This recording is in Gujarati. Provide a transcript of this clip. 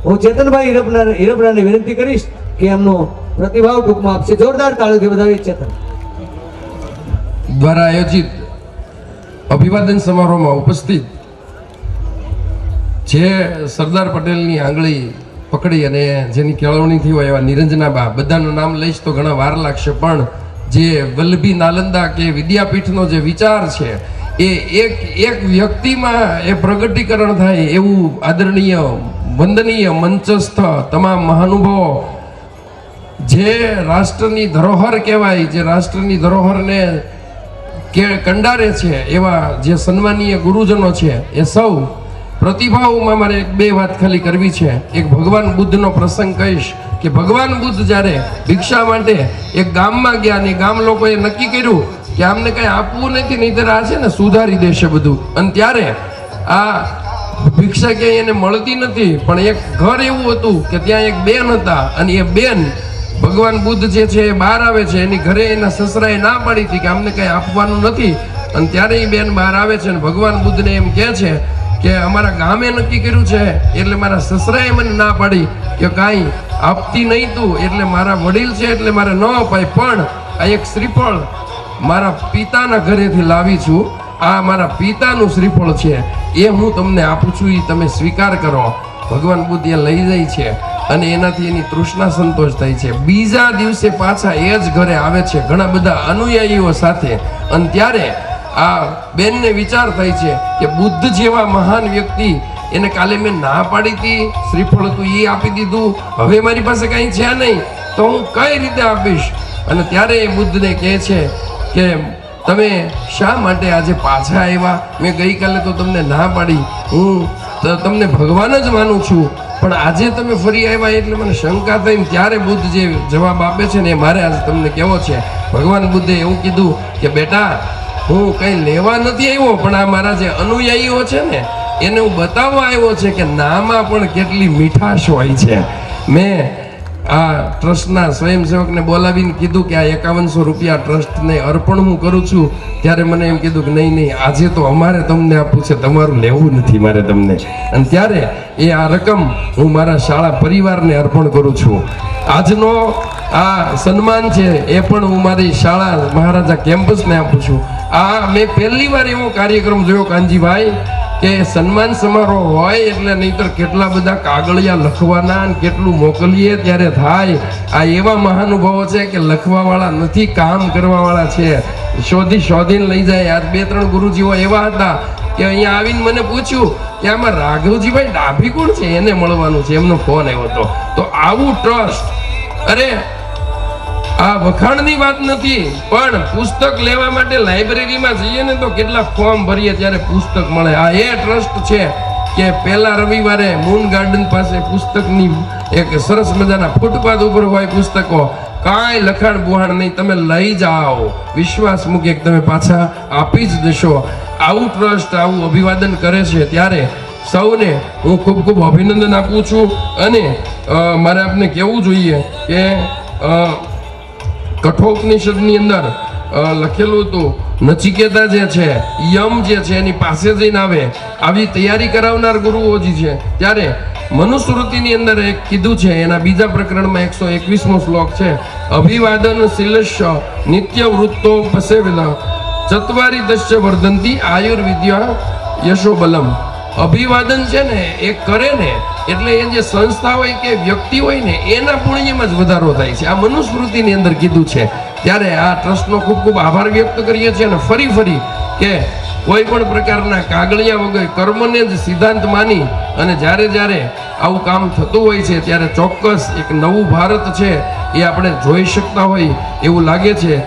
હું ચેતનભાઈ હીરપરાને વિનંતી કરીશ કે એમનો પ્રતિભાવ ટૂંકમાં આપશે. જોરદાર તાળીઓથી વધાવી ચેતન દ્વારા આયોજિત અભિવાદન સમારોહમાં ઉપસ્થિત જે સરદાર પટેલની આંગળી પકડી અને જેની કેળવણી થઈ હોય એવા નિરંજનાબા, બધાનું નામ લઈશ તો ઘણા વાર લાગશે, પણ જે વલ્લભી નાલંદા કે વિદ્યાપીઠનો જે વિચાર છે એ એક વ્યક્તિમાં એ પ્રગટીકરણ થાય એવું આદરણીય વંદનીય મંચસ્થ તમામ મહાનુભાવો, જે રાષ્ટ્રની ધરોહર કહેવાય, જે રાષ્ટ્રની ધરોહરને કે કંડારે છે એવા જે સન્માનીય ગુરુજનો છે, એ સૌ પ્રતિભાવોમાં મારે એક બે વાત ખાલી કરવી છે. એક ભગવાન બુદ્ધનો પ્રસંગ કહીશ કે ભગવાન બુદ્ધ જ્યારે ભિક્ષા માટે એક ગામમાં ગયા અને ગામ લોકોએ નક્કી કર્યું કે આમને કંઈ આપવું નથી, નહીંતર આ છે ને સુધારી દેશે બધું. અને ત્યારે આ ભિક્ષા ક્યાંય એને મળતી નથી, પણ એક ઘર એવું હતું કે ત્યાં એક બેન હતા અને એ બેન ભગવાન બુદ્ધ જે છે એ બહાર આવે છે, એની ઘરે એના સસરાએ ના પાડી હતી કે અમને કંઈ આપવાનું નથી. અને ત્યારે એ બેન બહાર આવે છે અને ભગવાન બુદ્ધને એમ કહે છે કે અમારા ગામે નક્કી કર્યું છે એટલે મારા સસરાએ મને ના પાડી કે કાંઈ આપતી નહીં તું, એટલે મારા વડીલ છે એટલે મારે ન અપાય, પણ આ એક શ્રીફળ મારા પિતાના ઘરેથી લાવી છું, આ મારા પિતાનું શ્રીફળ છે, એ હું તમને આપું છું, એ તમે સ્વીકાર કરો. ભગવાન બુદ્ધ એ લઈ જાય છે અને એનાથી એની તૃષ્ણા સંતોષ થાય છે. બીજા દિવસે પાછા એ જ ઘરે આવે છે ઘણા બધા અનુયાયીઓ સાથે, અને ત્યારે આ બેનને વિચાર થાય છે કે બુદ્ધ જેવા મહાન વ્યક્તિ, એને કાલે મેં ના પાડી હતી, શ્રીફળ હતું એ આપી દીધું, હવે મારી પાસે કંઈ છે નહીં તો હું કઈ રીતે આપીશ. અને ત્યારે એ બુદ્ધને કહે છે કે તમે શા માટે આજે પાછા આવ્યા? મેં ગઈકાલે તો તમને ના પાડી, હું તમને ભગવાન જ માનું છું, પણ આજે તમે ફરી આવ્યા એટલે મને શંકા થઈ. ત્યારે બુદ્ધ જે જવાબ આપે છે ને એ મારે આજે તમને કહેવો છે. ભગવાન બુદ્ધે એવું કીધું કે બેટા, હું કંઈ લેવા નથી આવ્યો, પણ આ મારા જે અનુયાયીઓ છે ને એને હું બતાવવા આવ્યો છે કે નામાં પણ કેટલી મીઠાશ હોય છે. મેં આ ટ્રસ્ટના સ્વયંસેવકને બોલાવીને કીધું કે આ 5100 રૂપિયા ટ્રસ્ટને અર્પણ હું કરું છું. ત્યારે મને એમ કીધું કે નહીં, આજે તો અમારે તમને આપવું છે, તમારું લેવું નથી મારે તમને. અને ત્યારે એ આ રકમ હું મારા શાળા પરિવારને અર્પણ કરું છું. આજનો આ સન્માન છે એ પણ હું મારી શાળા મહારાજા કેમ્પસને આપું છું. આ મેં પહેલી વાર એવો કાર્યક્રમ જોયો કાનજીભાઈ કે સન્માન સમારોહ હોય એટલે નહીંતર કેટલા બધા કાગળિયા લખવાના અને કેટલું મોકલીએ ત્યારે થાય. આ એવા મહાનુભાવો છે કે લખવાવાળા નથી, કામ કરવાવાળા છે, શોધીને લઈ જાય. આ 2-3 ગુરુજીઓ એવા હતા કે અહીંયા આવીને મને પૂછ્યું કે આમાં રાઘવજીભાઈ ડાભી કોણ છે, એને મળવાનું છે, એમનો ફોન આવ્યો હતો. તો આવું ટ્રસ્ટ, અરે આ વખાણની વાત નથી, પણ પુસ્તક લેવા માટે લાઇબ્રેરીમાં જઈએ ને તો કેટલા ફોર્મ ભરીએ ત્યારે પુસ્તક મળે. આ એ ટ્રસ્ટ છે કે પહેલા રવિવારે મૂન ગાર્ડન પાસે પુસ્તકની એક સરસ મજાના ફૂટપાથ ઉપર હોય પુસ્તકો, કાંઈ લખાણ બુહાણ નહીં, તમે લઈ જાઓ, વિશ્વાસ મૂકે કે તમે પાછા આપી જ દેશો. આવું ટ્રસ્ટ આવું અભિવાદન કરે છે ત્યારે સૌને હું ખૂબ ખૂબ અભિનંદન આપું છું. અને મારે આપને કહેવું જોઈએ કે કઠોપનિષદની અંદર લખેલું હતું, નચિકેતા જે છે યમ જે છે એની પાસે જઈને આવે, આવી તૈયારી કરાવનાર ગુરુઓજી છે. ત્યારે મનુસ્મૃતિની અંદર એક કીધું છે, એના બીજા પ્રકરણમાં 121મો શ્લોક છે, અભિવાદન શીલસ્ય નિત્ય વૃત્તો પસેવેલ ચત્વારી દશ્ય વર્ધંતી આયુર્વિદ્યા યશોબલમ. અભિવાદન છે ને એ કરે ને એટલે એ જે સંસ્થા હોય કે વ્યક્તિ હોય ને એના પુણ્યમાં જ વધારો થાય છે. આ મનુસ્મૃતિની અંદર કીધું છે. ત્યારે આ ટ્રસ્ટનો ખૂબ ખૂબ આભાર વ્યક્ત કરીએ છીએ. અને ફરી કે કોઈ પણ પ્રકારના કાગળિયા વગર કર્મને જ સિદ્ધાંત માની અને જ્યારે આવું કામ થતું હોય છે ત્યારે ચોક્કસ એક નવું ભારત છે એ આપણે જોઈ શકતા હોય એવું લાગે છે.